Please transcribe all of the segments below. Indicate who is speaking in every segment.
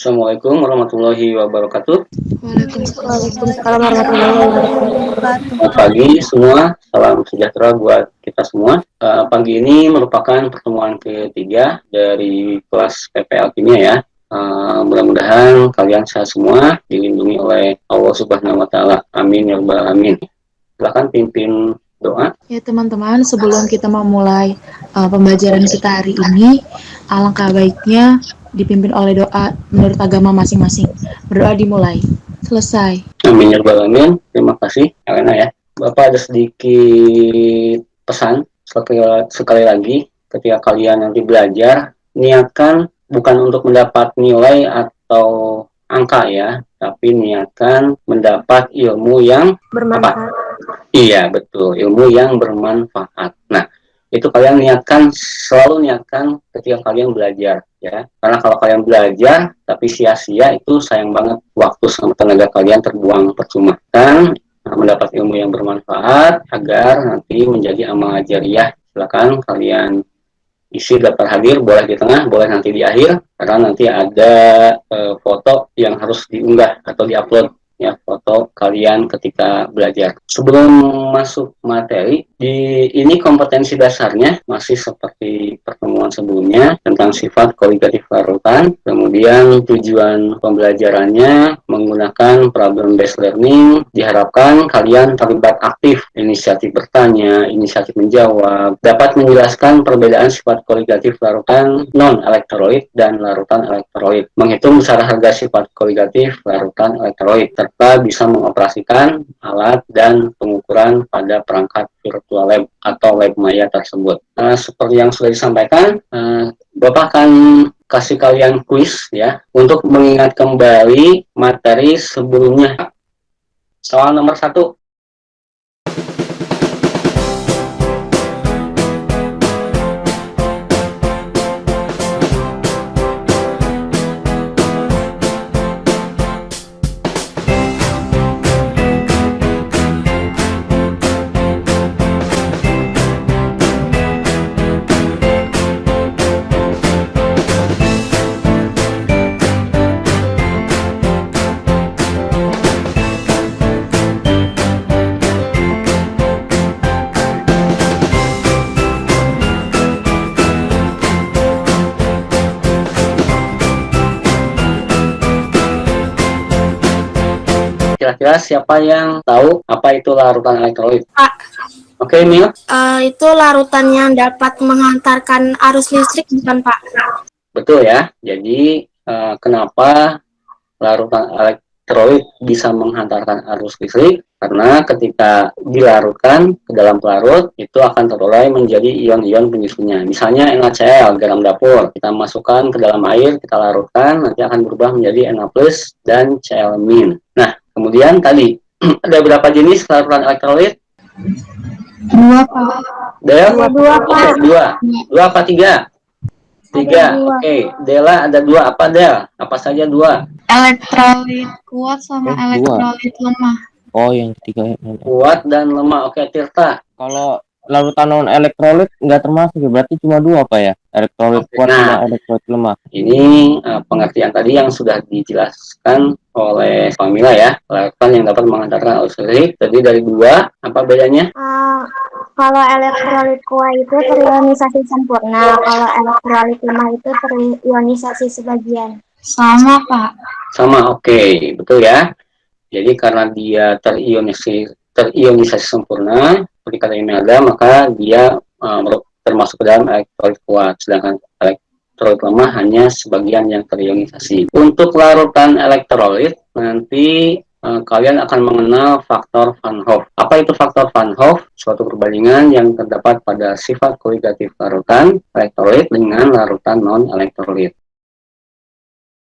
Speaker 1: Assalamualaikum warahmatullahi wabarakatuh.
Speaker 2: Waalaikumsalam warahmatullahi wabarakatuh.
Speaker 1: Selamat pagi semua, salam sejahtera buat kita semua. Pagi ini merupakan pertemuan ketiga dari kelas PPL Kimia ya. Mudah-mudahan kalian sehat semua, dilindungi oleh Allah Subhanahu wa Ta'ala. Amin ya Rabbal Alamin. Silakan pimpin doa.
Speaker 2: Ya teman-teman, sebelum kita memulai pembelajaran kita hari ini, alangkah baiknya dipimpin oleh doa menurut agama masing-masing. Berdoa dimulai. Selesai.
Speaker 1: Amin ya Rabbal Alamin. Terima kasih Elena ya. Bapak ada sedikit pesan sekali lagi, ketika kalian nanti belajar, niatkan bukan untuk mendapat nilai atau angka ya, tapi niatkan mendapat ilmu yang
Speaker 2: Bermanfaat.
Speaker 1: Iya, betul. Ilmu yang bermanfaat. Nah, itu kalian niatkan, selalu niatkan ketika kalian belajar ya. Karena kalau kalian belajar tapi sia-sia, itu sayang banget, waktu sama tenaga kalian terbuang percuma. Dan mendapat ilmu yang bermanfaat agar nanti menjadi amal jariah. Silakan kalian isi daftar hadir, boleh di tengah, boleh nanti di akhir, karena nanti ada foto yang harus diunggah atau diupload ya, foto kalian ketika belajar. Sebelum masuk materi, ini kompetensi dasarnya masih seperti pertemuan sebelumnya tentang sifat koligatif larutan, kemudian tujuan pembelajarannya menggunakan problem based learning. Diharapkan kalian terlibat aktif, inisiatif bertanya, inisiatif menjawab, dapat menjelaskan perbedaan sifat koligatif larutan non-elektrolit dan larutan elektrolit, menghitung besar harga sifat koligatif larutan elektrolit, serta bisa mengoperasikan alat dan pengukuran pada perangkat virtual lab atau lab maya tersebut. Seperti yang sudah disampaikan, Bapak akan kasih kalian kuis ya untuk mengingat kembali materi sebelumnya. Soal nomor 1. Kira-kira siapa yang tahu apa itu larutan elektrolit? Oke, Mil.
Speaker 3: Itu larutan yang dapat menghantarkan arus listrik, bukan Pak?
Speaker 1: Betul ya. Jadi kenapa larutan elektrolit bisa menghantarkan arus listrik? Karena ketika dilarutkan ke dalam pelarut, itu akan terurai menjadi ion-ion penyusunnya. Misalnya NaCl, garam dapur, kita masukkan ke dalam air, kita larutkan, nanti akan berubah menjadi Na+ dan Cl-. Nah, kemudian tadi ada berapa jenis larutan elektrolit?
Speaker 2: 2, Pak.
Speaker 1: Del?
Speaker 3: Dua, Pak.
Speaker 1: Dua. Dua apa 3? 3. Oke. Dela ada 2 apa, Del? Apa saja 2?
Speaker 2: Elektrolit kuat sama elektrolit lemah.
Speaker 4: Oh, yang ketiga.
Speaker 1: Kuat dan lemah. Oke, Tirta.
Speaker 4: Kalau larutan non elektrolit nggak termasuk ya, berarti cuma 2 apa ya? Elektrolit kuat sama elektrolit lemah.
Speaker 1: Ini pengertian tadi yang sudah dijelaskan oleh Pamila ya. Larutan yang dapat menghantarkan arus listrik terdiri dari 2. Apa bedanya?
Speaker 3: Kalau elektrolit kuat itu terionisasi sempurna, kalau elektrolit lemah itu terionisasi sebagian.
Speaker 2: Sama, Pak.
Speaker 1: Sama, oke. Betul ya. Jadi karena dia terionisasi sempurna, seperti kata Imelda, maka dia termasuk ke dalam elektrolit kuat, sedangkan elektrolit lemah hanya sebagian yang terionisasi. Untuk larutan elektrolit, nanti kalian akan mengenal faktor Van Hoff. Apa itu faktor Van Hoff? Suatu perbandingan yang terdapat pada sifat koligatif larutan elektrolit dengan larutan non-elektrolit.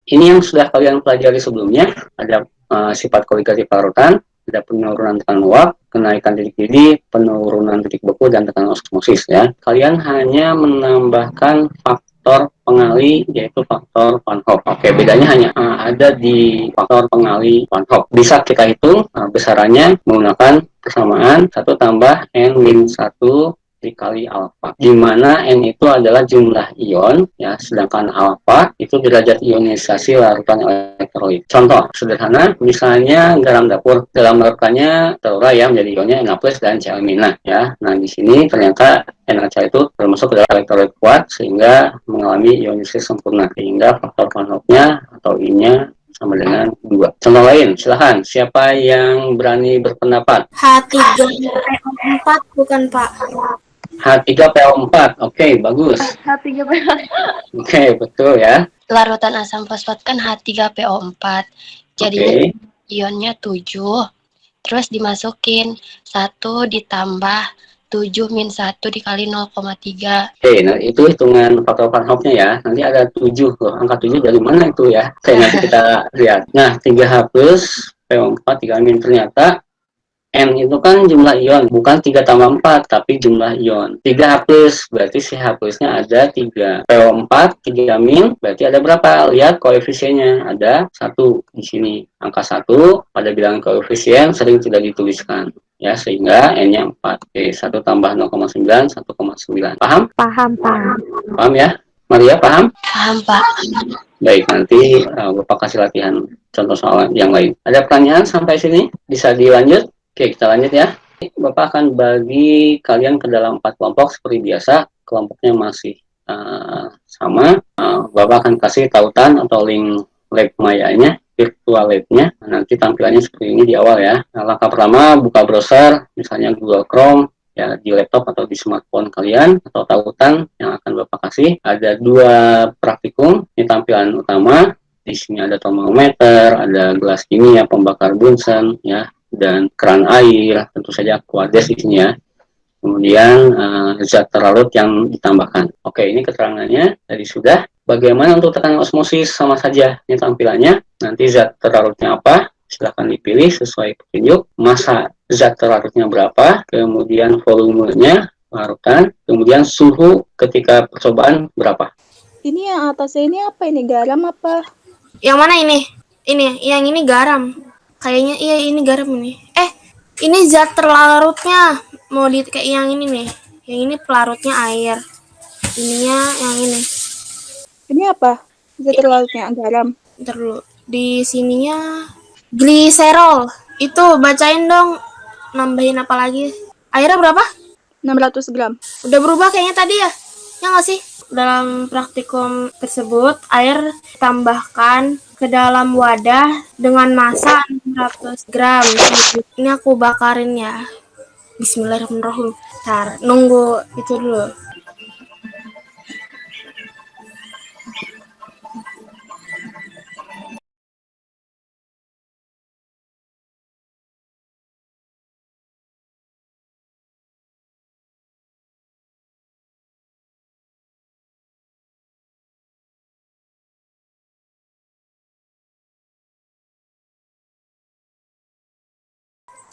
Speaker 1: Ini yang sudah kalian pelajari sebelumnya, ada sifat koligatif larutan, ada penurunan tekanan uap, kenaikan titik didih, penurunan titik beku, dan tekanan osmosis ya. Kalian hanya menambahkan faktor pengali, yaitu faktor Van Hoff. Oke, bedanya hanya ada di faktor pengali Van Hoff. Bisa kita hitung besarannya menggunakan persamaan 1 tambah N-1 dikali alfa, di mana N itu adalah jumlah ion, ya, sedangkan alfa itu derajat ionisasi larutan elektrolit. Contoh sederhana, misalnya garam dapur, dalam larutannya terurai ya menjadi ionnya Na+ dan Cl-. Nah, di sini ternyata NaCl itu termasuk ke dalam elektrolit kuat sehingga mengalami ionisasi sempurna, sehingga faktor Van Hoff-nya atau I-nya sama dengan 2. Contoh lain, silahkan. Siapa yang berani berpendapat?
Speaker 3: H3PO4 bukan Pak?
Speaker 1: H3PO4. Oke, bagus.
Speaker 2: H3PO.
Speaker 1: Oke, betul ya.
Speaker 5: Larutan asam fosfat kan H3PO4. Jadinya ionnya 7. Terus dimasukin 1 ditambah 7 min 1 dikali 0,3.
Speaker 1: Oke, nah itu hitungan faktor Van Hoff-nya ya. Nanti ada 7 loh. Angka 7 dari mana itu ya? Oke, nanti kita lihat. Nah, 3H+, PO4, 3 min. Ternyata N itu kan jumlah ion, bukan 3 tambah 4, tapi jumlah ion. 3H+, berarti si H+-nya ada 3. PO4, 3 min, berarti ada berapa? Lihat koefisiennya, ada 1 di sini. Angka 1 pada bilangan koefisien sering tidak dituliskan, ya, sehingga N-nya 4. Oke, 1 tambah 0,9, 1,9. Paham?
Speaker 3: Paham, Pak.
Speaker 1: Paham ya? Maria, paham?
Speaker 5: Paham, Pak?
Speaker 1: Baik, nanti Bapak kasih latihan contoh soal yang lain. Ada pertanyaan sampai sini? Bisa dilanjut? Oke, kita lanjut ya. Bapak akan bagi kalian ke dalam 4 kelompok seperti biasa. Kelompoknya masih sama. Bapak akan kasih tautan atau link lab Maya-nya, virtual lab-nya. Nanti tampilannya seperti ini di awal ya. Nah, langkah pertama, buka browser, misalnya Google Chrome, ya, di laptop atau di smartphone kalian, atau tautan yang akan Bapak kasih. Ada 2 praktikum, ini tampilan utama. Di sini ada termometer, ada gelas kimia, pembakar Bunsen, ya, dan keran air, tentu saja kuadres di sini ya. Kemudian zat terlarut yang ditambahkan. Oke, ini keterangannya tadi sudah. Bagaimana untuk tekanan osmosis? Sama saja, ini tampilannya. Nanti zat terlarutnya apa? Silahkan dipilih sesuai petunjuk. Masa zat terlarutnya berapa? Kemudian volumenya larutan. Kemudian suhu ketika percobaan berapa?
Speaker 6: Ini yang atasnya ini apa ini? Garam apa?
Speaker 3: Yang mana ini? Ini, yang ini garam. Kayaknya iya ini garam ini. Ini zat terlarutnya. Mau di kayak yang ini nih. Yang ini pelarutnya air. Ininya yang ini.
Speaker 6: Ini apa? Zat terlarutnya garam.
Speaker 3: Ntar dulu. Di sininya gliserol. Itu bacain dong. Nambahin apa lagi? Airnya berapa?
Speaker 6: 600 gram.
Speaker 3: Udah berubah kayaknya tadi ya? Ya nggak sih? Dalam praktikum tersebut, air ditambahkan ke dalam wadah dengan massa 600 gram. Ini aku bakarin ya. Bismillahirrahmanirrahim. Ntar, nunggu itu dulu.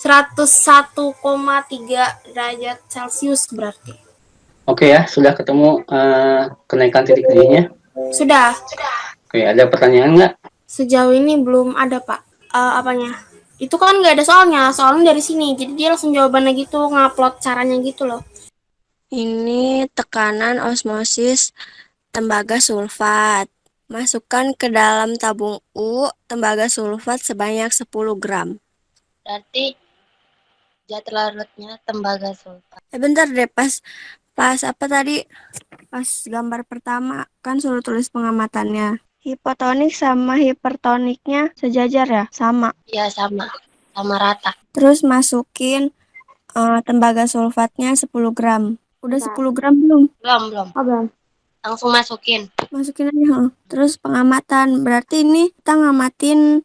Speaker 3: (101,3 derajat Celcius) berarti.
Speaker 1: Oke ya, sudah ketemu kenaikan titik didihnya?
Speaker 3: Sudah.
Speaker 1: Oke, ada pertanyaan nggak?
Speaker 3: Sejauh ini belum ada, Pak. Apanya? Itu kan nggak ada soalnya dari sini. Jadi dia langsung jawabannya gitu, ngupload caranya gitu loh.
Speaker 7: Ini tekanan osmosis tembaga sulfat. Masukkan ke dalam tabung U tembaga sulfat sebanyak 10 gram.
Speaker 5: Berarti zat larutnya tembaga sulfat.
Speaker 7: Bentar deh, pas apa tadi? Pas gambar pertama kan suruh tulis pengamatannya. Hipotonik sama hipertoniknya sejajar ya? Sama.
Speaker 5: Ya, sama rata.
Speaker 7: Terus masukin tembaga sulfatnya 10 gram. Udah 10 gram belum?
Speaker 5: Belum.
Speaker 3: Oh, belum.
Speaker 5: Langsung masukin.
Speaker 7: Masukin aja. Terus pengamatan. Berarti ini kita ngamatin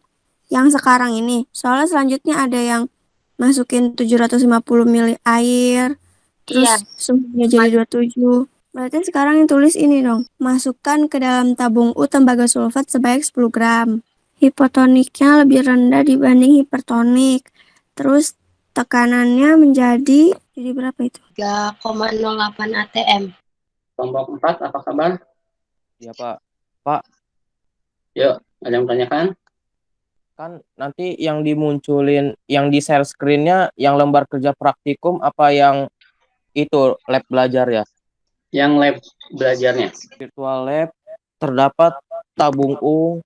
Speaker 7: yang sekarang ini. Soalnya selanjutnya ada yang masukin 750 ml air. Terus suhunya jadi 27. Berarti sekarang yang tulis ini dong. Masukkan ke dalam tabung U tembaga sulfat sebanyak 10 gram. Hipotoniknya lebih rendah dibanding hipertonik. Terus tekanannya menjadi berapa itu?
Speaker 5: 3,08 atm.
Speaker 1: Kelompok 4, apa kabar?
Speaker 4: Iya, Pak. Pak,
Speaker 1: Yuk, ada yang menanyakan?
Speaker 4: kan nanti yang dimunculin, yang di share screen-nya, yang lembar kerja praktikum apa yang itu lab belajar ya.
Speaker 1: Yang lab belajarnya.
Speaker 4: Virtual lab terdapat tabung U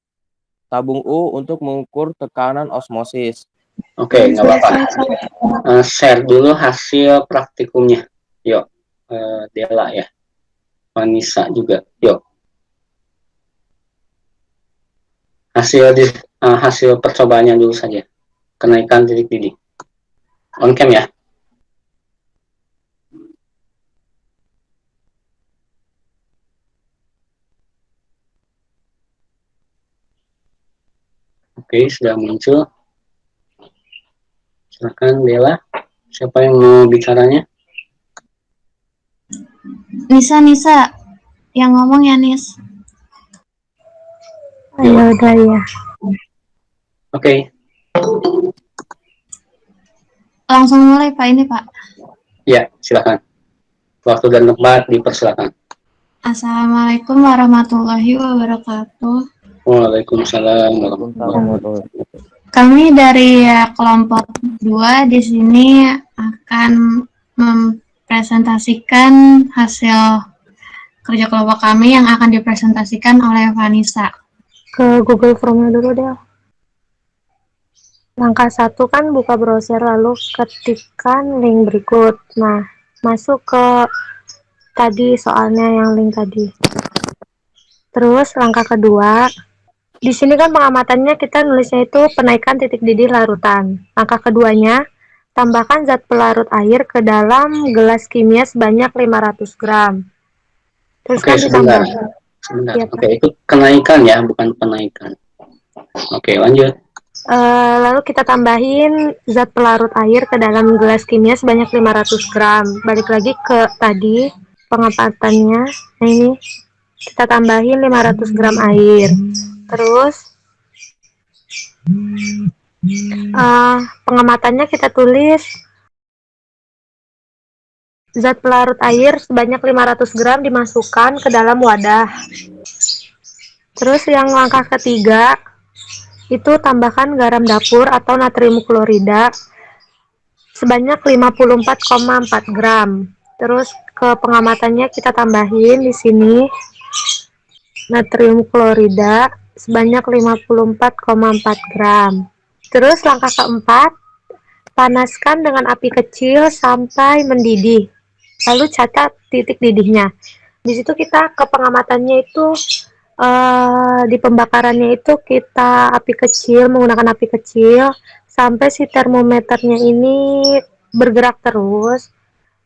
Speaker 4: untuk mengukur tekanan osmosis.
Speaker 1: Oke, nggak apa-apa. Share dulu hasil praktikumnya. Yuk, Dela ya. Vanessa juga. Yuk. Hasil percobaannya dulu saja. Kenaikan titik didih. On cam ya. Oke, sudah muncul. Silakan Dela. Siapa yang mau bicaranya?
Speaker 2: Nisa, yang ngomong ya Nis.
Speaker 1: Ya
Speaker 2: udah ya.
Speaker 1: Oke.
Speaker 2: Langsung mulai Pak ini Pak.
Speaker 1: Ya, silakan. Waktu dan tempat dipersilakan.
Speaker 2: Assalamualaikum warahmatullahi wabarakatuh.
Speaker 1: Waalaikumsalam warahmatullahi wabarakatuh.
Speaker 2: Kami dari kelompok 2 di sini akan mempresentasikan hasil kerja kelompok kami yang akan dipresentasikan oleh Vanessa.
Speaker 8: Ke Google Form-nya dulu deh. Langkah 1 kan buka browser lalu ketikkan link berikut. Nah, masuk ke tadi soalnya yang link tadi. Terus langkah kedua, di sini kan pengamatannya kita nulisnya itu penaikan titik didih larutan. Langkah keduanya, tambahkan zat pelarut air ke dalam gelas kimia sebanyak 500 gram. Terus
Speaker 1: Oke,
Speaker 8: kan
Speaker 1: sebentar.
Speaker 8: ditambah. Ya,
Speaker 1: Oke, itu kenaikan ya, bukan penaikan. Oke, lanjut.
Speaker 8: Lalu kita tambahin zat pelarut air ke dalam gelas kimia sebanyak 500 gram. Balik lagi ke tadi pengamatannya. Nah ini kita tambahin 500 gram air. Terus pengamatannya kita tulis zat pelarut air sebanyak 500 gram dimasukkan ke dalam wadah. Terus yang langkah ketiga, itu tambahkan garam dapur atau natrium klorida sebanyak 54,4 gram. Terus ke pengamatannya kita tambahin di sini natrium klorida sebanyak 54,4 gram. Terus langkah keempat, panaskan dengan api kecil sampai mendidih. Lalu catat titik didihnya. Di situ kita ke pengamatannya itu di pembakarannya itu kita menggunakan api kecil sampai si termometernya ini bergerak terus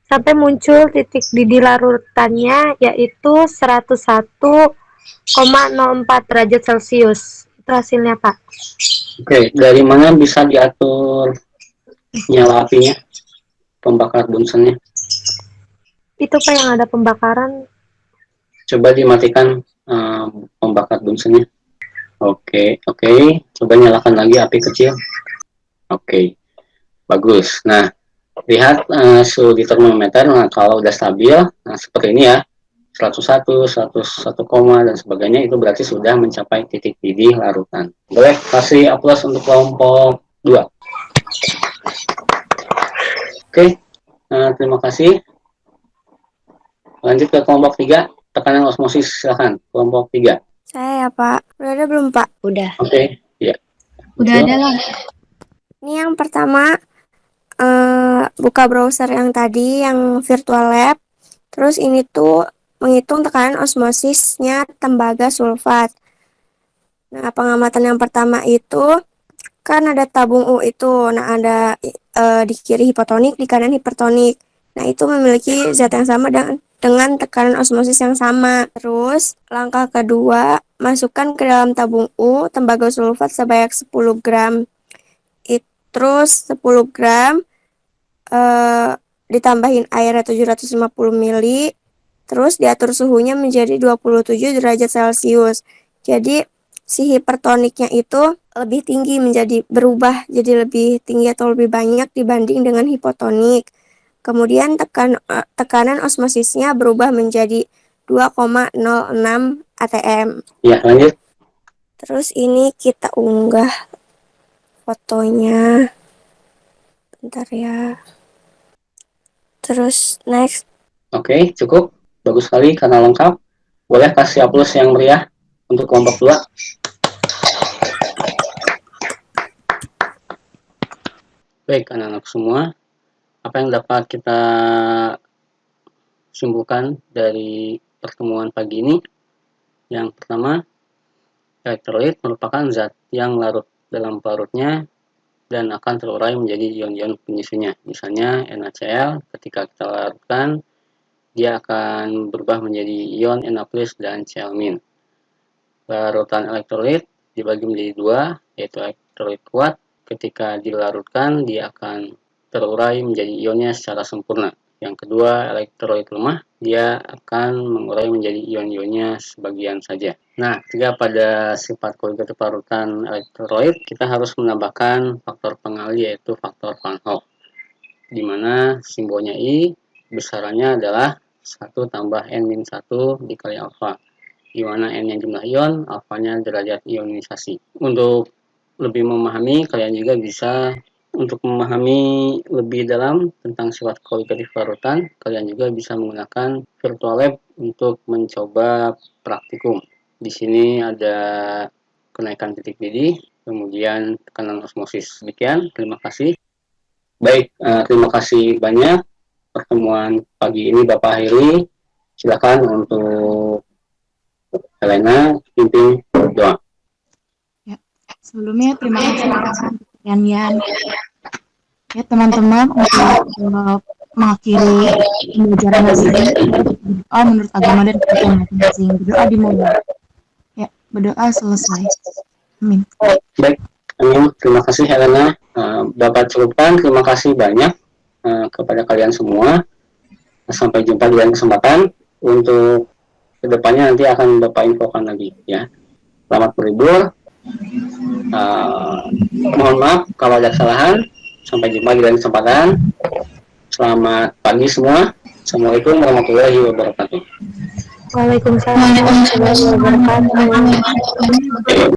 Speaker 8: sampai muncul titik didih larutannya yaitu 101,04 derajat Celcius. Itu hasilnya Pak.
Speaker 1: Oke, dari mana bisa diatur nyala apinya? Pembakar bunsennya?
Speaker 8: Itu Pak yang ada pembakaran.
Speaker 1: Coba dimatikan pembakar bunsennya. Oke. Coba nyalakan lagi api kecil. Oke, bagus. Nah, lihat suhu di termometer. Nah, kalau udah stabil, nah seperti ini ya, 101, 101, dan sebagainya, itu berarti sudah mencapai titik didih larutan. Boleh kasih aplaus untuk kelompok 2. Oke, terima kasih. Lanjut ke kelompok 3, tekanan osmosis, silahkan. Kelompok 3.
Speaker 7: Saya ya Pak. Udah ada belum Pak?
Speaker 5: Udah.
Speaker 1: Oke, ya.
Speaker 2: Udah ada lah.
Speaker 7: Ini yang pertama, buka browser yang tadi, yang virtual lab. Terus ini tuh menghitung tekanan osmosisnya tembaga sulfat. Nah, pengamatan yang pertama itu kan ada tabung U itu. Nah, ada di kiri hipotonik, di kanan hipertonik. Nah, itu memiliki zat yang sama dengan tekanan osmosis yang sama. Terus, langkah kedua, masukkan ke dalam tabung U tembaga sulfat sebanyak 10 gram. Terus 10 gram ditambahin airnya 750 ml. Terus diatur suhunya menjadi 27 derajat Celcius. Jadi si hipertoniknya itu lebih tinggi, berubah jadi lebih tinggi atau lebih banyak dibanding dengan hipotonik. Kemudian tekanan osmosisnya berubah menjadi 2,06 atm.
Speaker 1: Ya, lanjut.
Speaker 7: Terus ini kita unggah fotonya. Bentar ya. Terus next.
Speaker 1: Oke, cukup. Bagus sekali karena lengkap. Boleh kasih aplaus yang meriah untuk kelompok 2. Baik, anak-anak semua. Apa yang dapat kita simpulkan dari pertemuan pagi ini? Yang pertama, elektrolit merupakan zat yang larut dalam parutnya dan akan terurai menjadi ion-ion penyusunnya. Misalnya NaCl, ketika kita larutkan, dia akan berubah menjadi ion Na+ dan Cl-. Larutan elektrolit dibagi menjadi 2, yaitu elektrolit kuat. Ketika dilarutkan, dia akan terurai menjadi ionnya secara sempurna. Yang kedua, elektrolit lemah, dia akan mengurai menjadi ion-ionnya sebagian saja. Nah, ketika pada sifat koligatif larutan elektrolit, kita harus menambahkan faktor pengalih, yaitu faktor Van Hoff, di mana simbolnya I, besarannya adalah 1 tambah N-1 dikali alfa, di mana N-nya jumlah ion, alfanya derajat ionisasi. Untuk lebih memahami, kalian juga bisa untuk memahami lebih dalam tentang sifat koligatif larutan, kalian juga bisa menggunakan virtual lab untuk mencoba praktikum. Di sini ada kenaikan titik didih, kemudian tekanan osmosis. Demikian, terima kasih. Baik, terima kasih banyak. Pertemuan pagi ini Bapak akhiri. Silakan untuk Helena pimpin doa.
Speaker 2: Ya, sebelumnya terima kasih untuk pertanyaan. Ya teman-teman, untuk mengakhiri pembelajaran hari ini, berdoa menurut agama dan kepercayaan masing-masing. Berdoa dimulai. Ya, berdoa selesai. Amin.
Speaker 1: Baik, amin. Terima kasih Helena. Bapak cukupkan, terima kasih banyak kepada kalian semua. Sampai jumpa di lain kesempatan. Untuk kedepannya nanti akan Bapak infokan lagi ya. Selamat berlibur. Mohon maaf kalau ada kesalahan. Sampai jumpa di lain kesempatan. Selamat pagi semua. Assalamualaikum warahmatullahi wabarakatuh.
Speaker 8: Waalaikumsalam warahmatullahi wabarakatuh.